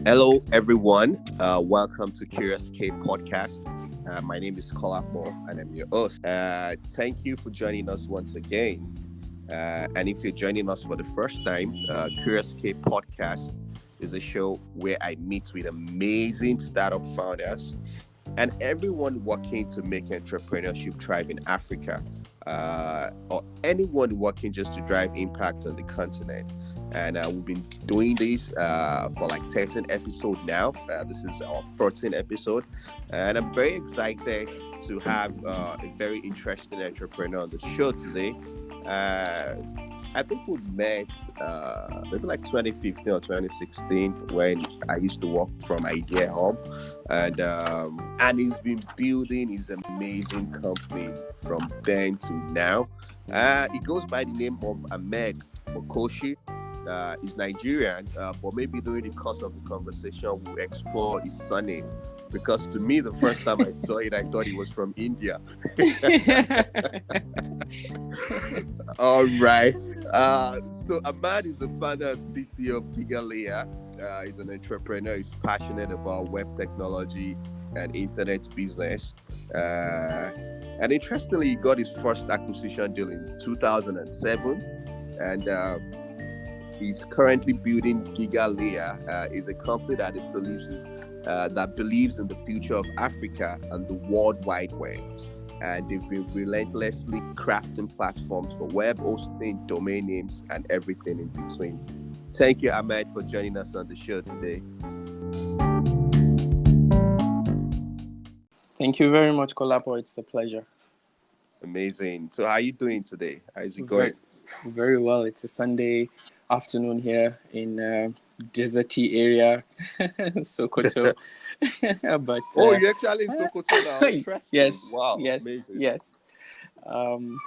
Hello, everyone. Welcome to Curious K podcast. My name is Kolafo, and I'm your host. Thank you for joining us once again. And if you're joining us for the first time, Curious K podcast is a show where I meet with amazing startup founders and everyone working to make entrepreneurship thrive in Africa, or anyone working just to drive impact on the continent. And we've been doing this for like 13 episodes now. This is our 14th episode, and I'm very excited to have a very interesting entrepreneur on the show today. Uh, I think we met maybe like 2015 or 2016 when I used to work from Idea Hub, and he's been building his amazing company from then to now. He goes by the name of Ahmad Mukoshy. He's Nigerian, but maybe during the course of the conversation, we'll explore his surname. Because to me, the first time I saw it, I thought he was from India. All right. So Ahmad is the founder and CTO of Gigalayer. He's an entrepreneur. He's passionate about web technology and internet business. And interestingly, he got his first acquisition deal in 2007. And he's currently building Gigalayer. Is a company that it believes in the future of Africa and the World Wide Web. And they've been relentlessly crafting platforms for web hosting, domain names, and everything in between. Thank you, Ahmed, for joining us on the show today. Thank you very much, Kolapo. It's a pleasure. Amazing. So, how are you doing today? How's it Very, going? very well. It's a Sunday afternoon here in deserty area, Sokoto. But You're actually in Sokoto now. Interesting. yes, Wow, yes, amazing. yes. I'm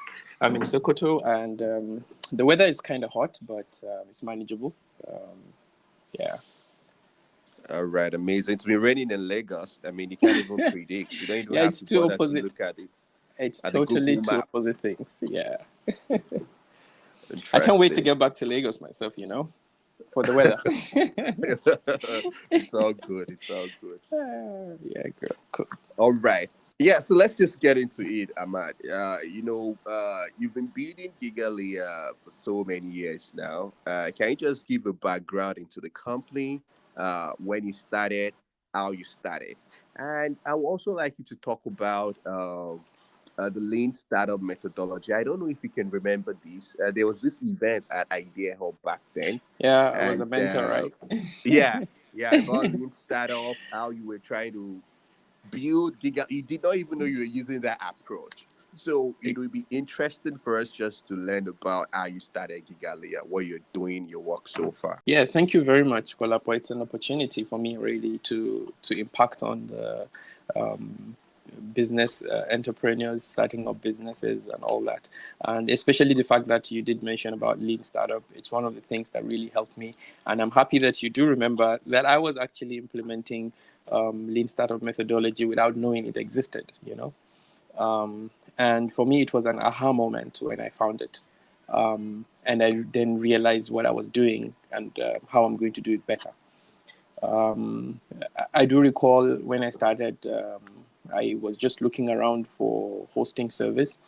in Sokoto, and the weather is kind of hot, but it's manageable. Yeah. All right, amazing. It's been raining in Lagos. I mean, you can't even predict. You don't even Yeah, have it's to two bother to opposite. look at it It's at the totally Google two map. opposite things. Yeah. I can't wait to Interesting. get back to Lagos myself, for the weather. It's all good. It's all good. Yeah, girl. Cool. All right. Yeah, so let's just get into it, Ahmad. You've been building Gigali for so many years now. Can you just give a background into the company, when you started, how you started? And I would also like you to talk about the lean startup methodology. I don't know if you can remember this. There was this event at Idea Hub back then, Yeah, I was a and mentor, right? yeah, yeah, about lean startup, how you were trying to build giga. You did not even know you were using that approach. So it would be interesting for us just to learn about how you started Gigalia, what you're doing, your work so far. Yeah, thank you very much, Kolapo. It's an opportunity for me really to impact on the business entrepreneurs starting up businesses and all that, and especially the fact that you did mention about lean startup. It's one of the things that really helped me, and I'm happy that you do remember that I was actually implementing lean startup methodology without knowing it existed. And for me, it was an aha moment when I found it. And I then realized what I was doing and how I'm going to do it better. I do recall when I started, I was just looking around for hosting service.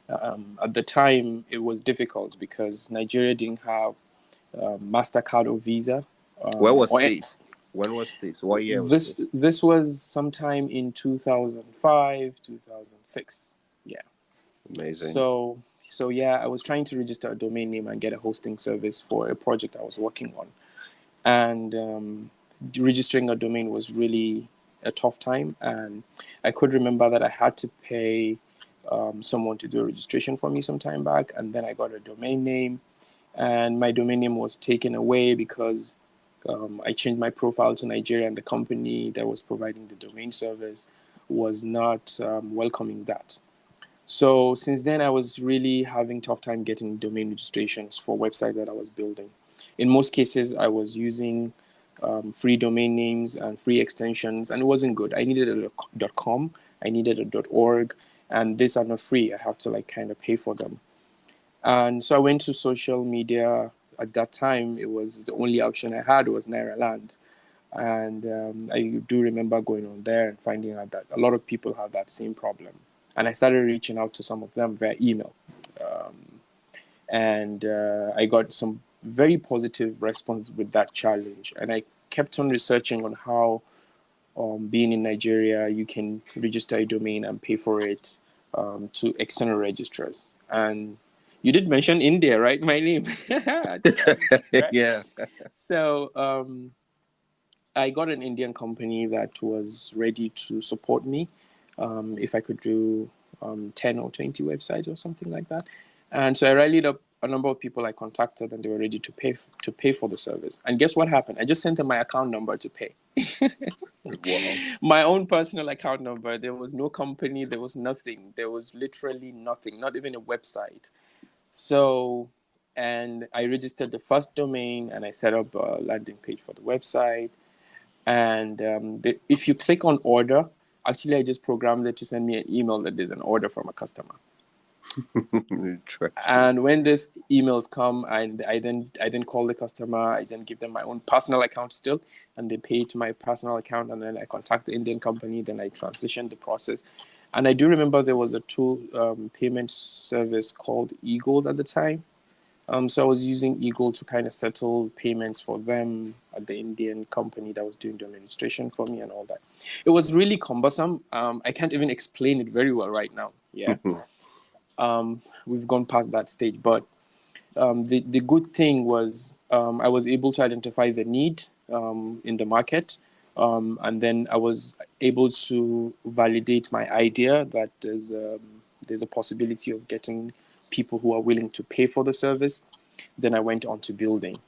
At the time, it was difficult because Nigeria didn't have MasterCard or Visa. Where was Or this? When was this? What year was this this? this was sometime in 2005, 2006. Yeah. Amazing. So yeah, I was trying to register a domain name and get a hosting service for a project I was working on, and registering a domain was really a tough time. And I could remember that I had to pay someone to do a registration for me some time back, and then I got a domain name, and my domain name was taken away because I changed my profile to Nigeria, and the company that was providing the domain service was not welcoming that. So since then, I was really having tough time getting domain registrations for websites that I was building. In most cases, I was using free domain names and free extensions, and it wasn't good. I needed a .com, I needed a .org, and these are not free. I have to kind of pay for them. And so I went to social media. At that time, it was the only option I had was Nairaland. And I do remember going on there and finding out that a lot of people have that same problem. And I started reaching out to some of them via email. And I got some very positive response with that challenge. And I kept on researching on how, being in Nigeria, you can register a domain and pay for it to external registrars. And you did mention India, right? My name. Right? Yeah. So I got an Indian company that was ready to support me if I could do 10 or 20 websites or something like that. And so I rallied up a number of people I contacted, and they were ready to pay for the service. And guess what happened? I just sent them my account number to pay. Wow. My own personal account number. There was no company. There was nothing. There was literally nothing, not even a website. So, and I registered the first domain, and I set up a landing page for the website. And if you click on order, actually, I just programmed it to send me an email that there's an order from a customer. Interesting. And when these emails come, I then call the customer. I then give them my own personal account still, and they pay to my personal account. And then I contact the Indian company. Then I transition the process. And I do remember there was a tool payment service called Eagle at the time. So I was using Eagle to kind of settle payments for them at the Indian company that was doing the administration for me and all that. It was really cumbersome. I can't even explain it very well right now. Yeah. We've gone past that stage, but the good thing was I was able to identify the need in the market, and then I was able to validate my idea that there's a possibility of getting people who are willing to pay for the service. Then I went on to building.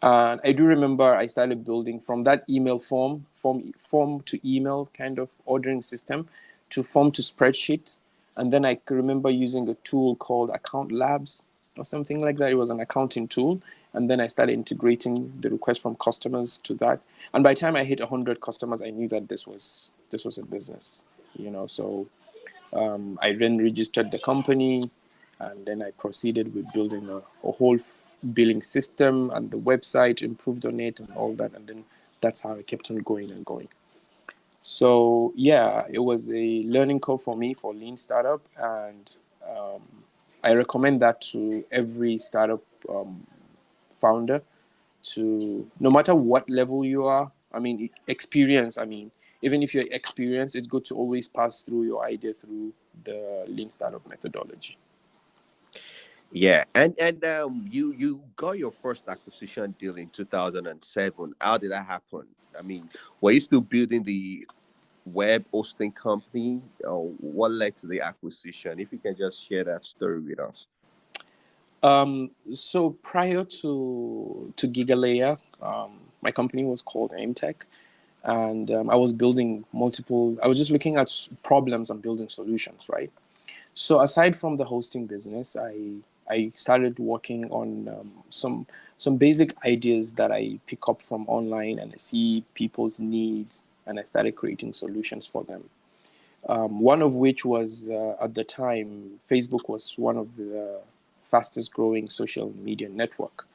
And I do remember I started building from that email form to email kind of ordering system, to form to spreadsheets. And then I can remember using a tool called Account Labs or something like that. It was an accounting tool. And then I started integrating the request from customers to that. And by the time I hit 100 customers, I knew that this was a business, So I then registered the company, and then I proceeded with building a whole billing system and the website, improved on it and all that. And then that's how I kept on going and going. So yeah, it was a learning curve for me for lean startup, and I recommend that to every startup founder, to no matter what level you are. I mean, experience. I mean, even if you're experienced, it's good to always pass through your idea through the lean startup methodology. Yeah, and you got your first acquisition deal in 2007. How did that happen? I mean, were you still building the web hosting company, or what led to the acquisition? If you can just share that story with us. So prior to Gigalayer, my company was called Aimtech, and I was building multiple. I was just looking at problems and building solutions, right? So aside from the hosting business, I started working on some basic ideas that I pick up from online, and I see people's needs, and I started creating solutions for them. One of which was at the time, Facebook was one of the fastest growing social media network.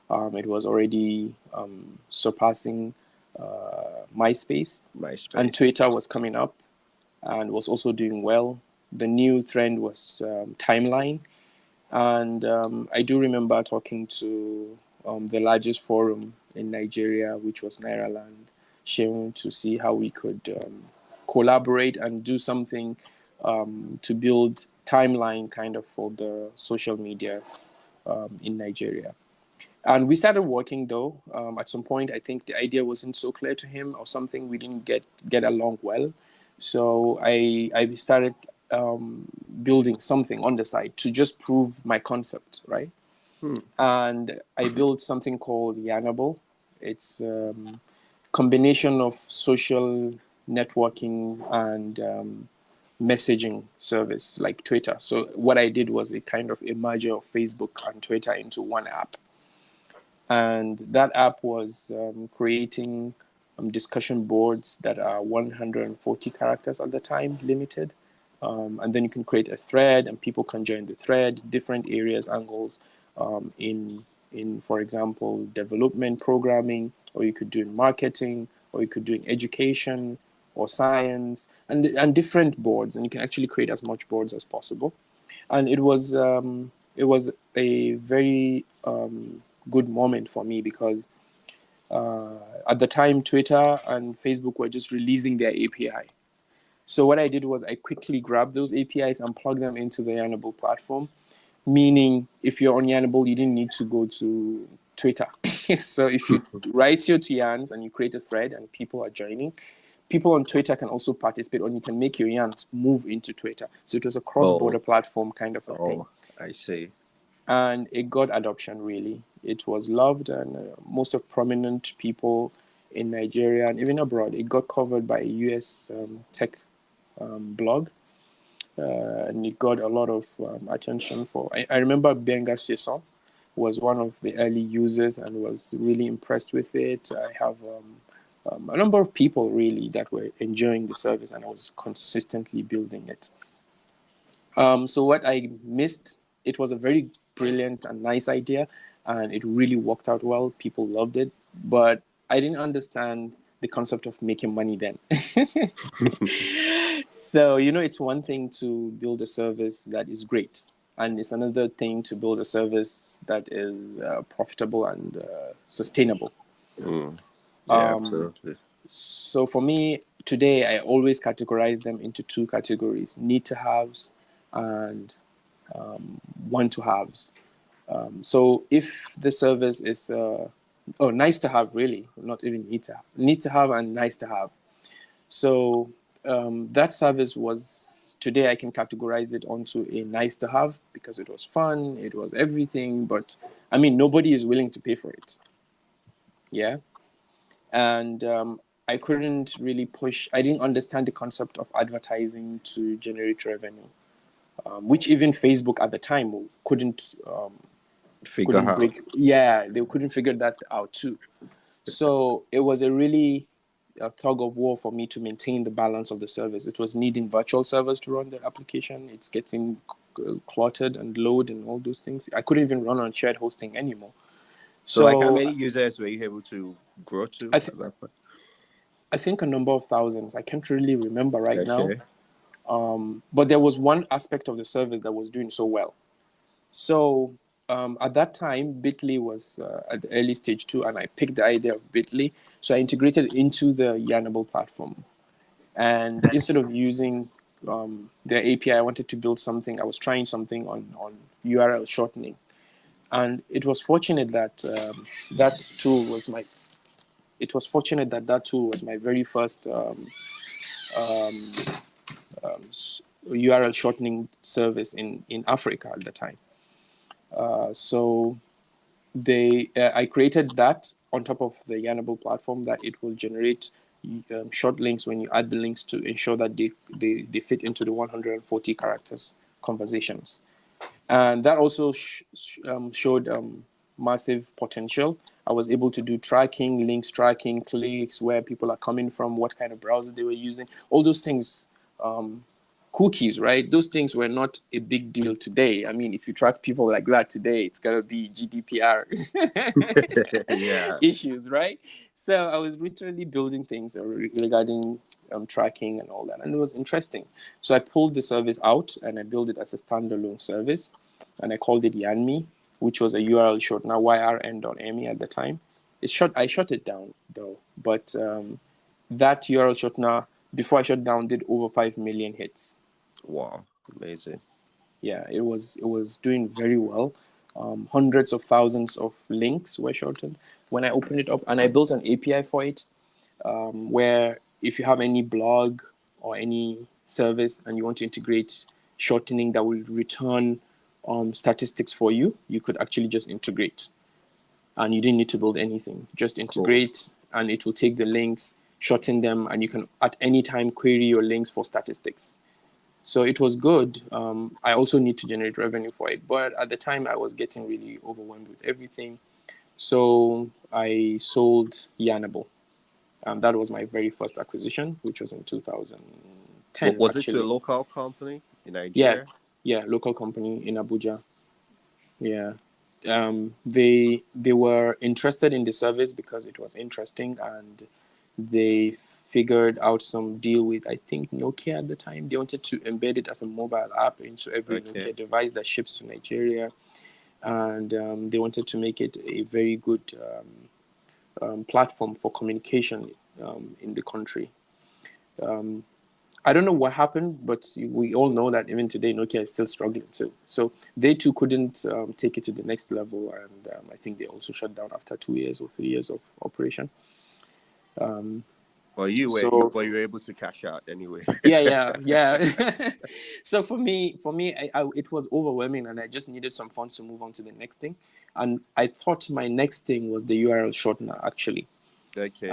It was already surpassing MySpace, and MySpace. Twitter was coming up and was also doing well. The new trend was timeline. And I do remember talking to the largest forum in Nigeria, which was Nairaland, sharing to see how we could collaborate and do something to build timeline kind of for the social media in Nigeria. And we started working though. At some point, I think the idea wasn't so clear to him, or something we didn't get along well. So I started building something on the side to just prove my concept, right? Hmm. And I built something called Yanable. It's combination of social networking and messaging service like Twitter. So what I did was a kind of a merger of Facebook and Twitter into one app. And that app was creating discussion boards that are 140 characters at the time, limited. And then you can create a thread, and people can join the thread, different areas, angles, in for example, development, programming, or you could do in marketing, or you could do in education or science, and different boards, and you can actually create as much boards as possible. And it was a very good moment for me because at the time Twitter and Facebook were just releasing their API. So what I did was I quickly grabbed those APIs and plugged them into the Yannable platform, meaning if you're on Yannable, you didn't need to go to Twitter. So if you write your Yans and you create a thread and people are joining, people on Twitter can also participate, or you can make your Yans move into Twitter. So it was a cross-border platform kind of a thing. I see. And it got adoption, really. It was loved, and most of prominent people in Nigeria and even abroad, it got covered by a US tech blog. And it got a lot of attention for. I remember Benga Sesson was one of the early users and was really impressed with it. I have a number of people really that were enjoying the service, and I was consistently building it. So what I missed, it was a very brilliant and nice idea, and it really worked out well. People loved it, but I didn't understand the concept of making money then. So, it's one thing to build a service that is great, and it's another thing to build a service that is profitable and sustainable. Absolutely. So for me, today, I always categorize them into two categories: need to haves and want to haves. So if the service is nice to have, really, not even need to have and nice to have. So that service was, today I can categorize it onto a nice to have because it was fun, it was everything, but I mean, nobody is willing to pay for it. Yeah. And I couldn't really push, I didn't understand the concept of advertising to generate revenue, which even Facebook at the time couldn't break. Yeah, they couldn't figure that out too. So it was a tug of war for me to maintain the balance of the service. It was needing virtual servers to run the application. It's getting cluttered and load and all those things. I couldn't even run on shared hosting anymore. So like how many users were you able to grow to at that point? I think a number of thousands. I can't really remember right now. But there was one aspect of the service that was doing so well. So at that time, Bitly was at the early stage 2, and I picked the idea of Bitly. So I integrated into the Yannable platform. And instead of using their API, I wanted to build something. I was trying something on URL shortening. And it was fortunate that that tool was my very first URL shortening service in Africa at the time. So I created that on top of the Yannable platform, that it will generate short links when you add the links to ensure that they fit into the 140 characters conversations. And that also showed massive potential. I was able to do tracking, links tracking, clicks, where people are coming from, what kind of browser they were using, all those things. Cookies, right? Those things were not a big deal today. I mean, if you track people like that today, it's going to be GDPR issues, right? So I was literally building things regarding tracking and all that. And it was interesting. So I pulled the service out and I built it as a standalone service. And I called it Yanme, which was a URL shortener, YRN.me at the time. I shut it down, though. But that URL shortener, before I shut down, did over 5 million hits. Wow, amazing. Yeah, it was doing very well. Hundreds of thousands of links were shortened when I opened it up, and I built an API for it, where if you have any blog or any service and you want to integrate shortening that will return statistics for you, you could actually just integrate, and you didn't need to build anything. Just integrate, and it will take the links, shorten them, and you can at any time query your links for statistics. So it was good. I also need to generate revenue for it. But at the time, I was getting really overwhelmed with everything. So I sold Yannable. That was my very first acquisition, which was in 2010. But was it to a local company in Nigeria? Yeah, local company in Abuja. Yeah. They were interested in the service because it was interesting, and They figured out some deal with, I think, Nokia at the time. They wanted to embed it as a mobile app into every Okay. Nokia device that ships to Nigeria. And they wanted to make it a very good platform for communication in the country. I don't know what happened, but we all know that even today Nokia is still struggling too. So they too couldn't take it to the next level, and I think they also shut down after 2 years or 3 years of operation. Well, So but you were able to cash out anyway. yeah. So for me, it was overwhelming, and I just needed some funds to move on to the next thing. And I thought my next thing was the URL shortener, actually. Okay.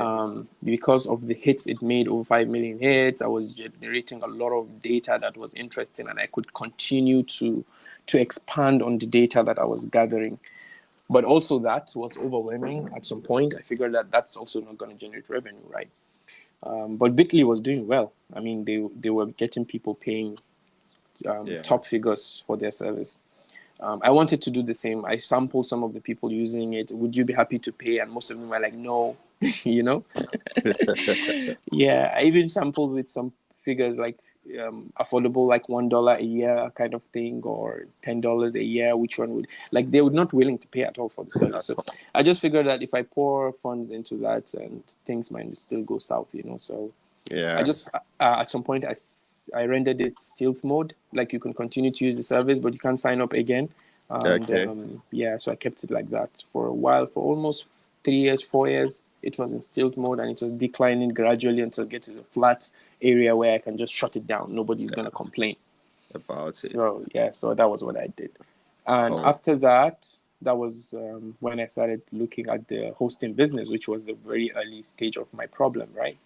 Because of the hits it made, over 5 million hits, I was generating a lot of data that was interesting, and I could continue to expand on the data that I was gathering. But also that was overwhelming at some point. I figured that that's also not going to generate revenue, right? But Bitly was doing well. I mean, they were getting people paying Yeah. top figures for their service. I wanted to do the same. I sampled some of the people using it. Would you be happy to pay? And most of them were like, no, you know? Yeah, I even sampled with some figures like affordable, like $1 a year kind of thing, or $10 a year. Which one would, like, they were not willing to pay at all for the service. So I just figured that if I pour funds into that, and things might still go south, you know. So I Yeah. just at some point I rendered it stealth mode, like you can continue to use the service, but you can't sign up again. And Okay. yeah, so I kept it like that for a while, for almost 3 years, 4 years. It was in stealth mode, and it was declining gradually until it gets to a flat area where I can just shut it down. Nobody's gonna complain. About it. So yeah, so that was what I did. And Oh. after that, that was when I started looking at the hosting business, which was the very early stage of my problem, right?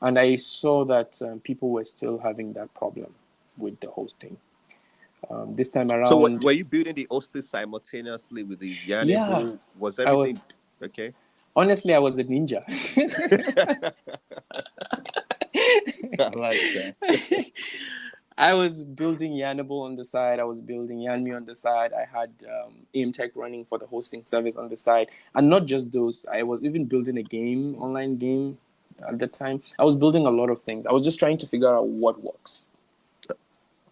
And I saw that people were still having that problem with the hosting. This time So around, were you building the hosting simultaneously with the yeah, Yanible? Was I was everything okay? honestly I was a ninja. I like that. I was building Yannable on the side. I was building Yanme on the side. I had AimTech running for the hosting service on the side. And not just those, I was even building a game, online game at the time. I was building a lot of things. I was just trying to figure out what works, A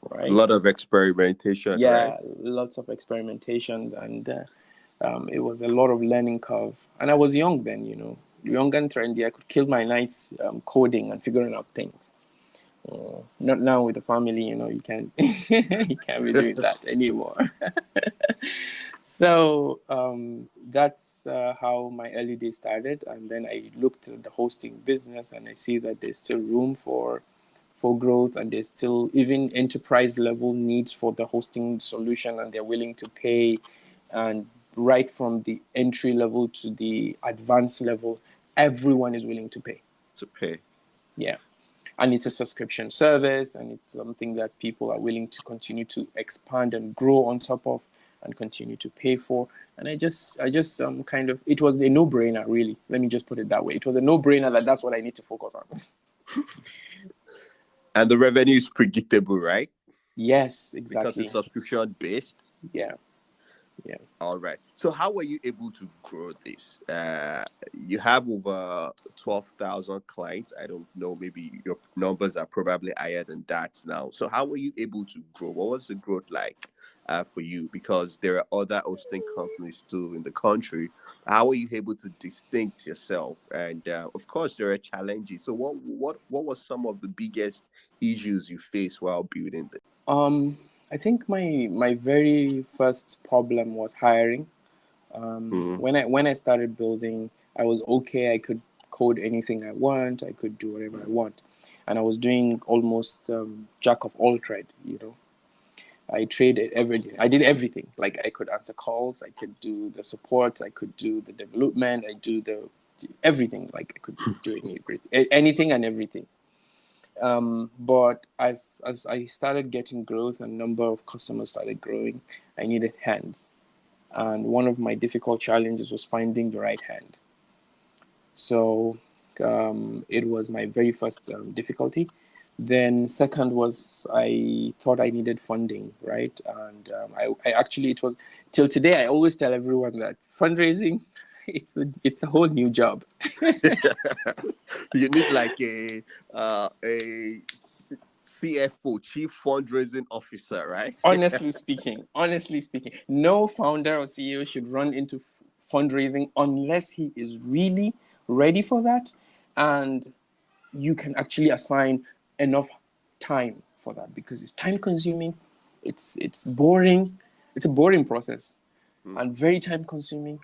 right? lot of experimentation, right? Yeah, lots of experimentation. And it was a lot of learning curve. And I was young then, you know, young and trendy. I could kill my nights coding and figuring out things. Not now with the family, you know, you can't you can't be doing that anymore. So that's how my early days started, and then I looked at the hosting business, and I see that there's still room for growth, and there's still even enterprise level needs for the hosting solution, and they're willing to pay, and right from the entry level to the advanced level, everyone is willing to pay. To pay. Yeah. And it's a subscription service, and it's something that people are willing to continue to expand and grow on top of, and continue to pay for. And I just kind of, it was a no-brainer, really. Let me just put it that way. It was a no-brainer that that's what I need to focus on. And the revenue is predictable, right? Yes, Because it's exactly. subscription based. Yeah, yeah. All right. So how were you able to grow this? You have over 12,000 clients. I don't know, maybe your numbers are probably higher than that now. So how were you able to grow? What was the growth like for you? Because there are other hosting companies too in the country. How were you able to distinct yourself? And of course, there are challenges. So what was some of the biggest issues you faced while building this? Um, I think my very first problem was hiring. Mm, When I started building, I was okay. I could code anything I want. I could do whatever I want, and I was doing almost jack of all trade. You know, I traded everything. I did everything. Like I could answer calls. I could do the support. I could do the development. I do the everything. Like I could do anything and everything. But as I started getting growth and number of customers started growing, I needed hands. And one of my difficult challenges was finding the right hand. So it was my very first difficulty. Then second was I thought I needed funding, right? And I actually, it was till today, I always tell everyone that fundraising it's a whole new job. You need like a CFO, Chief Fundraising Officer, right? Honestly speaking, no founder or CEO should run into fundraising unless he is really ready for that, and you can actually assign enough time for that, because it's time consuming, it's boring, it's a boring process Mm. and very time consuming.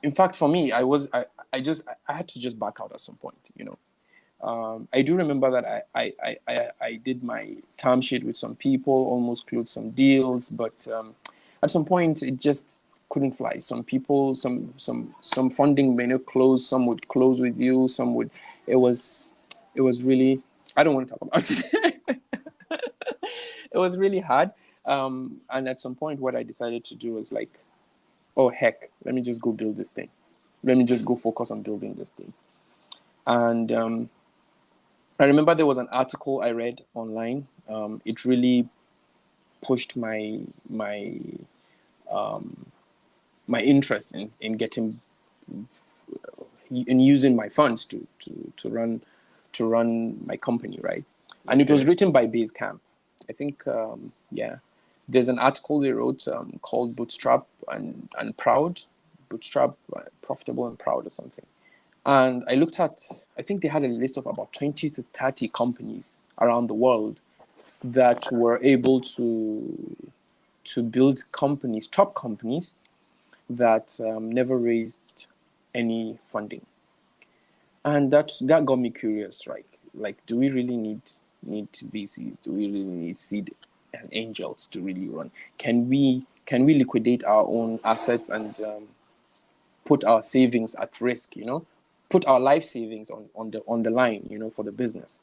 In fact, for me, I had to just back out at some point. I do remember that I did my term sheet with some people, almost closed some deals, but at some point it just couldn't fly. Some people, some funding may not close. Some would close with you. Some would. It was it was really. I don't want to talk about it. It was really hard. And at some point, what I decided to do was like, oh heck, let me just go build this thing. Let me just go focus on building this thing. And I remember there was an article I read online. It really pushed my interest in getting in using my funds to run my company, right? And it was Okay. written by Basecamp. I think yeah. There's an article they wrote called Bootstrap and Proud, Bootstrap Profitable and Proud or something. And I looked at, I think they had a list of about 20 to 30 companies around the world that were able to build companies, top companies that never raised any funding. And that got me curious, right? Like, do we really need VCs? Do we really need seed and angels to really run? Can we liquidate our own assets and put our savings at risk? Put our life savings on the line, for the business.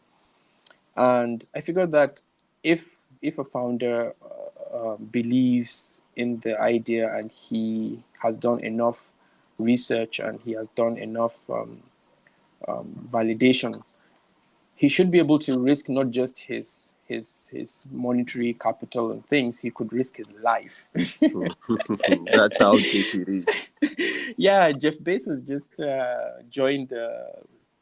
And I figured that if a founder believes in the idea and he has done enough research and he has done enough validation, he should be able to risk not just his monetary capital and things. He could risk his life. That's how deep it is. Yeah, Jeff Bezos just joined the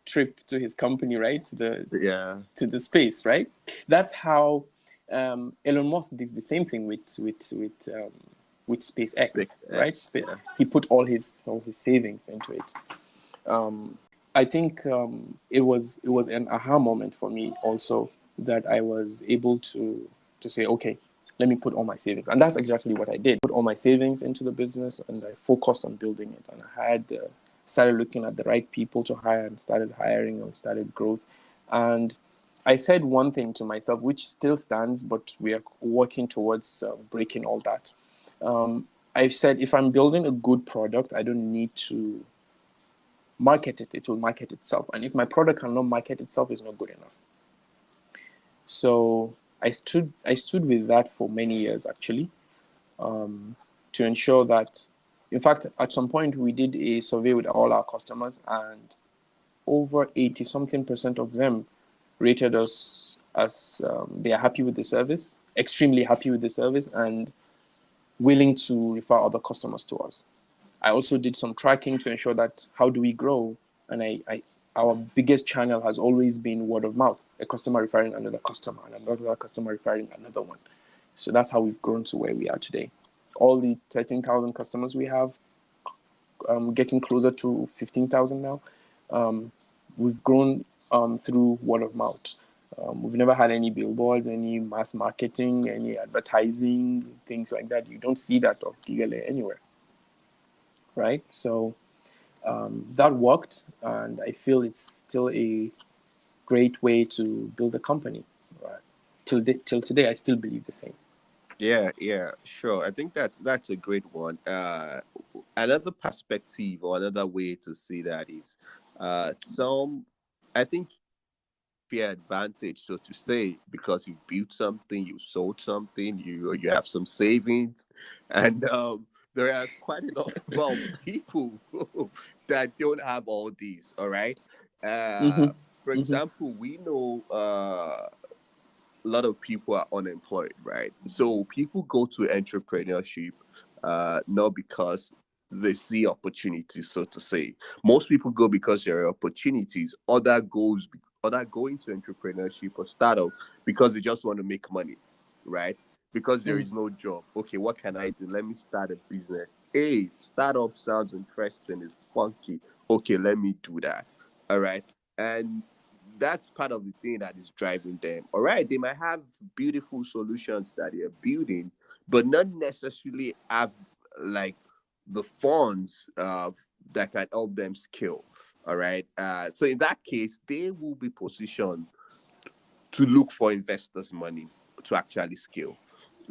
trip to his company, right? Yeah. To the space, right? That's how Elon Musk did the same thing with Big SpaceX, right? X. Yeah. He put all his savings into it. I think it was an aha moment for me also, that I was able to say, okay, let me put all my savings, and that's exactly what I did. Put all my savings into the business, and I focused on building it. And I started looking at the right people to hire, and started hiring, and started growth. And I said one thing to myself, which still stands, but we are working towards breaking all that. I said, if I'm building a good product, I don't need to market it. It will market itself. And if my product cannot market itself, it's not good enough. So I stood with that for many years, actually, to ensure that, in fact, at some point we did a survey with all our customers, and over 80 something percent of them rated us as they are happy with the service, extremely happy with the service, and willing to refer other customers to us. I also did some tracking to ensure that how do we grow, and our biggest channel has always been word of mouth, a customer referring another customer, and another customer referring another one. So that's how we've grown to where we are today. All the 13,000 customers we have, getting closer to 15,000 now, we've grown through word of mouth. We've never had any billboards, any mass marketing, any advertising, things like that. You don't see that of Gigalayer anywhere, right? So that worked, and I feel it's still a great way to build a company. Right? Till today, I still believe the same. Yeah, yeah, sure. I think that's a great one. Another perspective or another way to see that is, some, I think, fair advantage, so to say, because you built something, you sold something, you have some savings, and there are quite a lot of people that don't have all these. All right. Mm-hmm. For Mm-hmm. example, we know a lot of people are unemployed, right? So people go to entrepreneurship not because they see opportunities, so to say. Most people go because there are opportunities. Other go into entrepreneurship or startup because they just want to make money, right? Because there Mm. is no job. Okay, what can I do? Let me start a business. Hey, startup sounds interesting. It's funky. Okay, let me do that. All right. And that's part of the thing that is driving them. All right. They might have beautiful solutions that they're building, but not necessarily have like the funds that can help them scale. All right. So in that case, they will be positioned to look for investors' money to actually scale.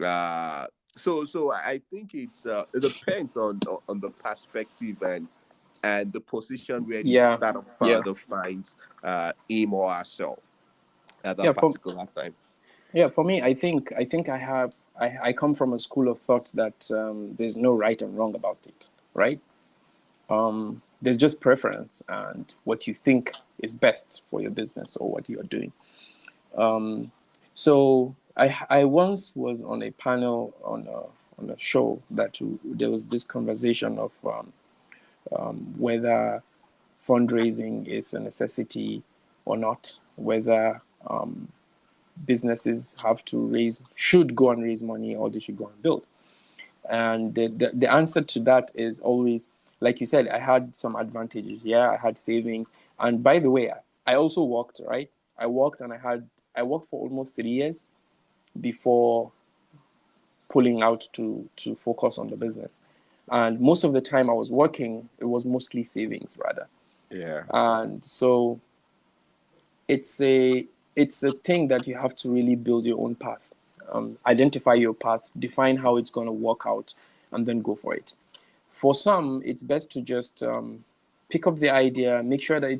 Uh, so I think it depends on the perspective and the position where the Yeah, startup yeah, founder finds him or herself at yeah. that particular time. For me, I think I come from a school of thought that there's no right and wrong about it, right? There's just preference and what you think is best for your business or what you're doing. So I once was on a panel on a show that there was this conversation of whether fundraising is a necessity or not, whether businesses should go and raise money or they should go and build. And the answer to that is always, like you said, I had some advantages. Yeah, I had savings. And by the way, I also worked, right? I worked and I worked for almost 3 years before pulling out to focus on the business. And most of the time I was working, it was mostly savings rather. Yeah, And so it's a thing that you have to really build your own path, identify your path, define how it's going to work out, and then go for it. For some, it's best to just pick up the idea, make sure that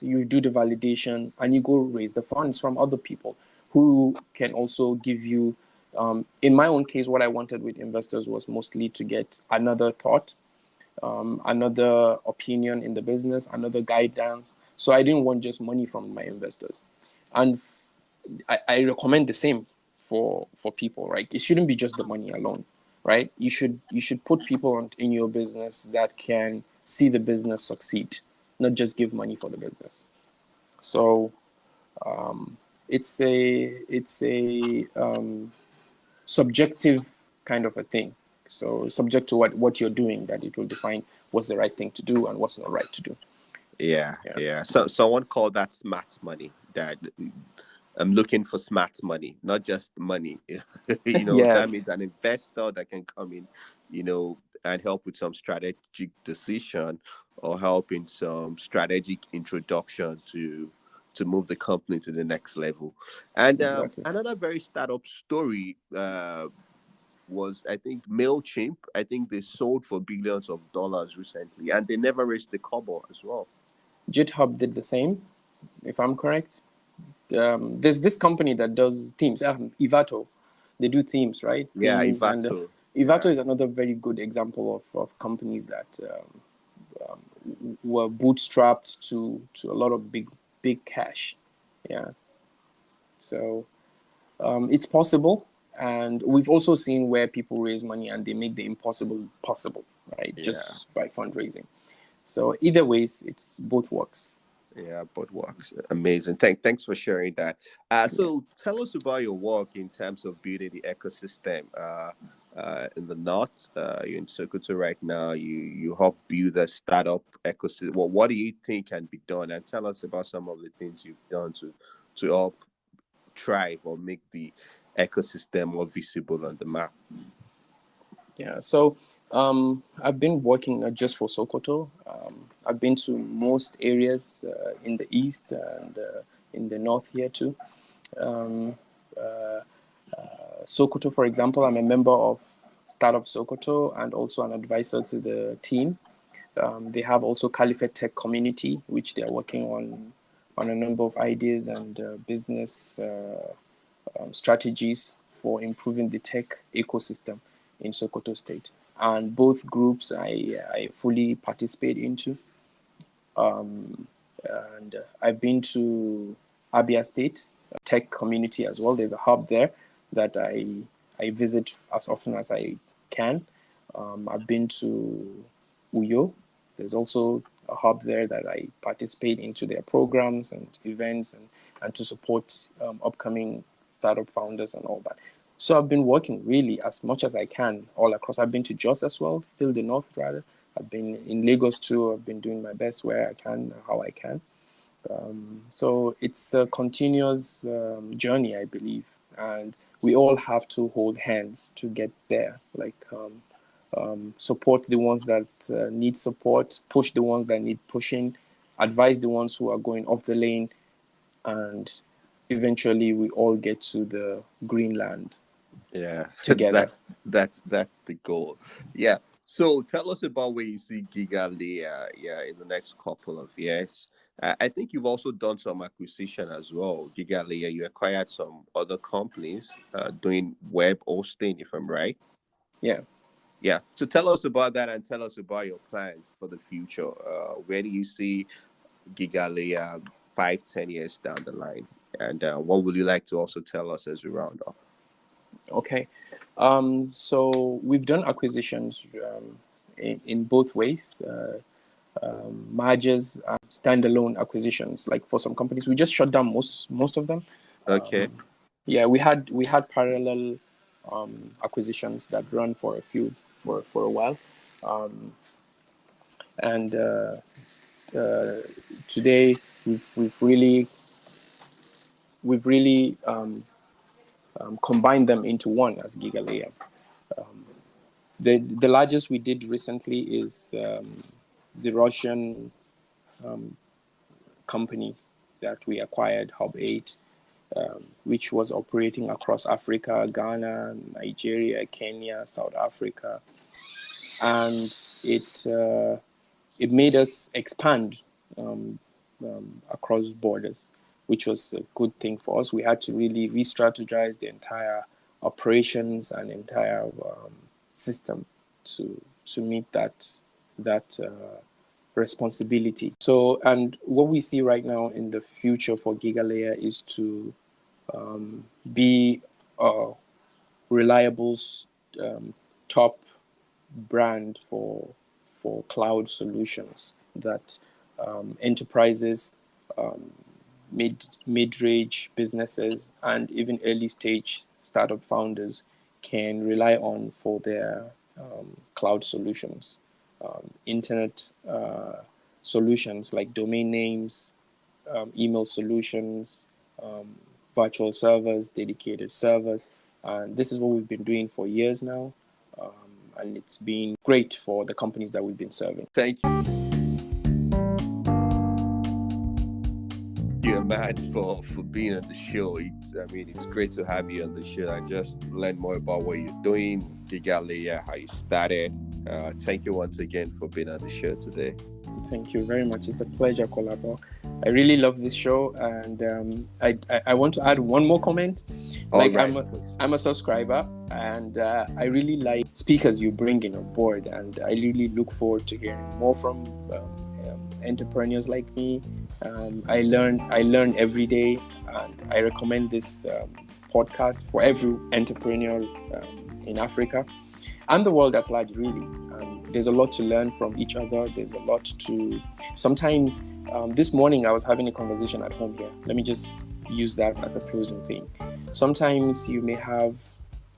you do the validation, and you go raise the funds from other people who can also give you. In my own case, what I wanted with investors was mostly to get another thought, another opinion in the business, another guidance. So I didn't want just money from my investors. And I recommend the same for people, right? It shouldn't be just the money alone, right? You should put people in your business that can see the business succeed, not just give money for the business. So it's a subjective kind of a thing. So subject to what you're doing, that it will define what's the right thing to do and what's not right to do. yeah, Yeah, yeah. So someone called that smart money. That I'm looking for smart money, not just money. That yes, means an investor that can come in, and help with some strategic decision or help in some strategic introduction to move the company to the next level. And exactly. another very startup story was, I think, Mailchimp. I think they sold for billions of dollars recently, and they never raised the cobble as well. GitHub did the same, if I'm correct. There's this company that does themes, Ivato. They do themes, right? Yeah, Themes, and Ivato. Ivato Yeah. is another very good example of companies that were bootstrapped to a lot of big cash. Yeah, so it's possible, and we've also seen where people raise money and they make the impossible possible, right? Yeah. Just by fundraising. So either ways, it's both works. Yeah, but works. Amazing. Thanks for sharing that. Yeah. So tell us about your work in terms of building the ecosystem. In the north, you're in Sokoto right now. You help build a startup ecosystem. What do you think can be done? And tell us about some of the things you've done to help thrive or make the ecosystem more visible on the map. Yeah. So I've been working not just for Sokoto. I've been to most areas in the east and in the north here too. Um, Sokoto, for example, I'm a member of Startup Sokoto and also an advisor to the team. They have also Caliphate Tech Community, which they're working on a number of ideas and business strategies for improving the tech ecosystem in Sokoto State. And both groups I fully participate into. And I've been to Abia State tech community as well. There's a hub there that I visit as often as I can. I've been to Uyo. There's also a hub there that I participate into their programs and events and to support upcoming startup founders and all that. So I've been working really as much as I can all across. I've been to Jos as well, still the north rather. I've been in Lagos too. I've been doing my best where I can, how I can. So it's a continuous journey, I believe, and we all have to hold hands to get there. Like support the ones that need support, push the ones that need pushing, advise the ones who are going off the lane, and eventually we all get to the green land. Yeah, Together. that's the goal. Yeah. So tell us about where you see Gigalayer, yeah, in the next couple of years. I think you've also done some acquisition as well. Gigalayer, you acquired some other companies doing web hosting, if I'm right. Yeah. Yeah. So tell us about that and tell us about your plans for the future. Where do you see Gigalayer 5, 10 years down the line? And what would you like to also tell us as we round up? Okay. So we've done acquisitions in both ways. Mergers and standalone acquisitions. Like for some companies, we just shut down most of them. Okay. Yeah, we had parallel acquisitions that run for for a while, and today we've really combined them into one as Gigalayer. The largest we did recently is the Russian company that we acquired, Hub 8, which was operating across Africa, Ghana, Nigeria, Kenya, South Africa, and it made us expand across borders, which was a good thing for us. We had to really re-strategize the entire operations and entire system to meet that responsibility. So, and what we see right now in the future for Gigalayer is to be a reliable top brand for cloud solutions that enterprises, mid-range businesses, and even early-stage startup founders can rely on for their cloud solutions. Internet solutions like domain names, email solutions, virtual servers, dedicated servers. And this is what we've been doing for years now. And it's been great for the companies that we've been serving. Thank you, Ahmad, for being on the show. It's great to have you on the show. I just learned more about what you're doing, Gigalayer, how you started. Thank you once again for being on the show today. Thank you very much. It's a pleasure, Kolabo. I really love this show, and I want to add one more comment. I'm a subscriber, and I really like speakers you bring in on board, and I really look forward to hearing more from entrepreneurs like me. I learn every day, and I recommend this podcast for every entrepreneur in Africa and the world at large, really. There's a lot to learn from each other. There's a lot to... Sometimes, this morning I was having a conversation at home here. Let me just use that as a closing thing. Sometimes you may have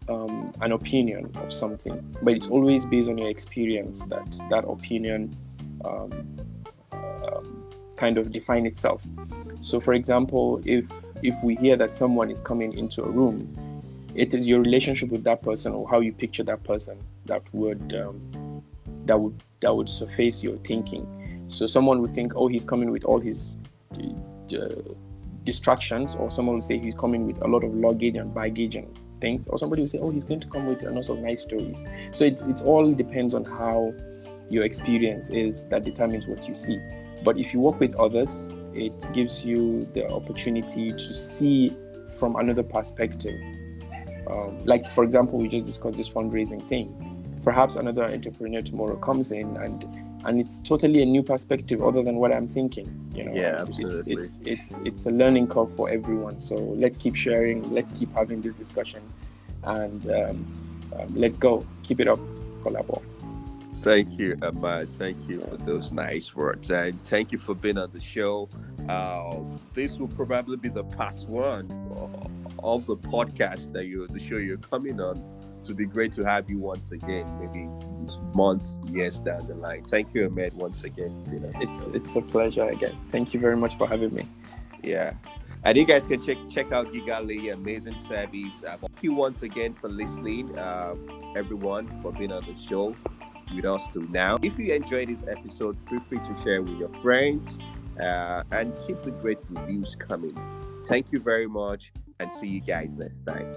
an opinion of something, but it's always based on your experience that opinion kind of define itself. So, for example, if we hear that someone is coming into a room, it is your relationship with that person or how you picture that person that would surface your thinking. So someone would think, oh, he's coming with all his distractions, or someone would say he's coming with a lot of luggage and baggage and things, or somebody would say, oh, he's going to come with a lot of nice stories. So it all depends on how your experience is that determines what you see. But if you work with others, it gives you the opportunity to see from another perspective. Like, for example, we just discussed this fundraising thing. Perhaps another entrepreneur tomorrow comes in and it's totally a new perspective other than what I'm thinking. Yeah, absolutely. It's a learning curve for everyone. So let's keep sharing, let's keep having these discussions, and let's go. Keep it up, Collabo. Thank you, Ahmad. Thank you for Yeah. those nice words, and thank you for being on the show. This will probably be the part one of the podcast the show you're coming on. To be great to have you once again, maybe months, years down the line. Thank you, Ahmed, once again for being on the show. It's a pleasure again. Thank you very much for having me. Yeah. And you guys can check out Gigalayer, amazing service. Thank you once again for listening, everyone, for being on the show with us till now. If you enjoyed this episode, feel free to share with your friends and keep the great reviews coming. Thank you very much and see you guys next time.